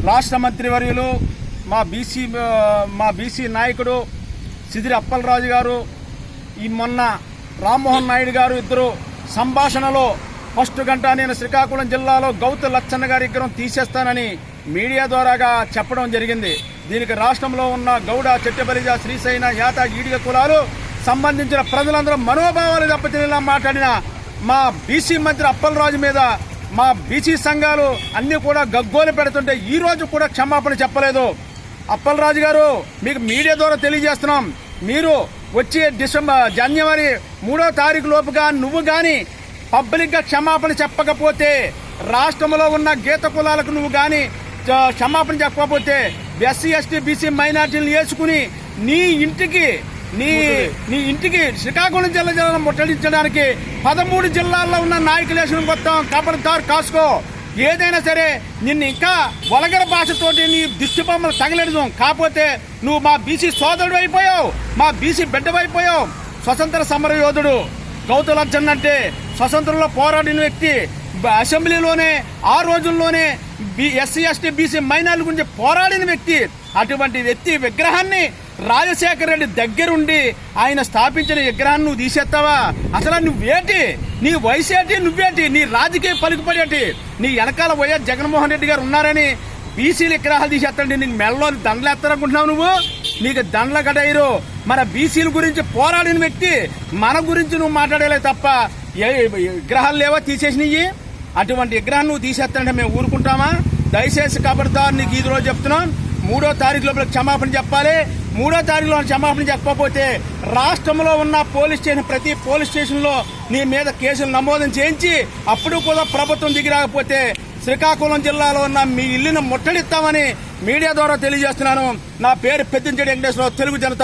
రాష్ట్ర మంత్రివర్యులు మా బీసీ నాయకుడు సిదిరి అప్పలరాజు గారు ఈ మొన్న రామ్మోహన్ నాయుడు గారు ఇద్దరు సంభాషణలో ఫస్ట్ గంట నేను శ్రీకాకుళం జిల్లాలో గౌతు లచ్చన్న గారి విగ్రహం తీసేస్తానని మీడియా ద్వారాగా చెప్పడం జరిగింది. దీనికి రాష్ట్రంలో ఉన్న గౌడ, చెట్టబలిజ, శ్రీశైన, యాత, ఈడిగ కులాలు సంబంధించిన ప్రజలందరూ మనోభావాలు దెబ్బతినేలా మాట్లాడిన మా బీసీ మంత్రి అప్పలరాజు మీద మా బీసీ సంఘాలు అన్ని కూడా గగ్గోలు పెడుతుంటే ఈ రోజు కూడా క్షమాపణ చెప్పలేదు. అప్పలరాజు గారు, మీకు మీడియా ద్వారా తెలియజేస్తున్నాం, మీరు వచ్చే జనవరి 3వ తారీఖు లోపుగా నువ్వు గాని పబ్లిక్ గా క్షమాపణ చెప్పకపోతే, రాష్ట్రంలో ఉన్న గీత కులాలకు నువ్వు గాని క్షమాపణ చెప్పకపోతే ఎస్సీ, ఎస్టీ, బీసీ మైనార్టీలను వేసుకుని నీ ఇంటికి శ్రీకాకుళం జిల్లా ముట్టడించడానికి 13 జిల్లాల్లో ఉన్న నాయకులేసిన మొత్తం కబర్దార్ కాసుకో. ఏదైనా సరే నిన్ను ఇంకా వలగర భాషతోటి నీ దిష్టి బొమ్మలు తగలెడదాం. కాకపోతే నువ్వు మా బీసీ సోదరుడు అయిపోయావు, మా బీసీ బిడ్డవైపోయావు. స్వతంత్ర సమర యోధుడు గౌతు లచ్చన్న అంటే స్వతంత్రంలో పోరాడిన వ్యక్తి. అసెంబ్లీలోనే ఆ రోజుల్లోనే ఎస్సీ, ఎస్టీ, బీసీ మైనార్టీల గురించి పోరాడిన వ్యక్తి. అటువంటి వ్యక్తి విగ్రహాన్ని రాజశేఖర రెడ్డి దగ్గరుండి ఆయన స్థాపించిన విగ్రహాన్ని నువ్వు తీసేస్తావా? అసలు నువ్వేటి, నీ వయసు ఏంటి, నువ్వేటి, నీ రాజకీయ పలుకుపడేటి? నీ వెనకాల వైఎస్ జగన్మోహన్ రెడ్డి గారు ఉన్నారని బీసీల విగ్రహాలు తీసేస్తాండి. నీకు మెడలో దండలు ఎత్తారనుకుంటున్నావు నువ్వు? నీకు దండల కడైరు. మన బీసీల గురించి పోరాడిన వ్యక్తి మన గురించి నువ్వు మాట్లాడలే తప్ప విగ్రహాలు లేవా తీసేసినవి? అటువంటి విగ్రహాన్ని నువ్వు తీసేస్తానంటే మేము ఊరుకుంటామా? దయచేసి కబర్దార్, నీకు ఈ రోజు చెప్తున్నాం, 3వ తారీఖు లోపల క్షమాపణ చెప్పాలి. 3వ తారీఖులో క్షమాపణ చెప్పకపోతే రాష్ట్రంలో ఉన్న ప్రతి పోలీస్ స్టేషన్లో నీ మీద కేసులు నమోదు చేయించి అప్పుడు కూడా ప్రభుత్వం దిగి రాకపోతే శ్రీకాకుళం జిల్లాలో ఉన్న మీ ఇల్లును ముట్టడిస్తామని మీడియా ద్వారా తెలియజేస్తున్నాను. నా పేరు పెద్దించెడి వెంకటేశ్వరరావు, తెలుగు జనతా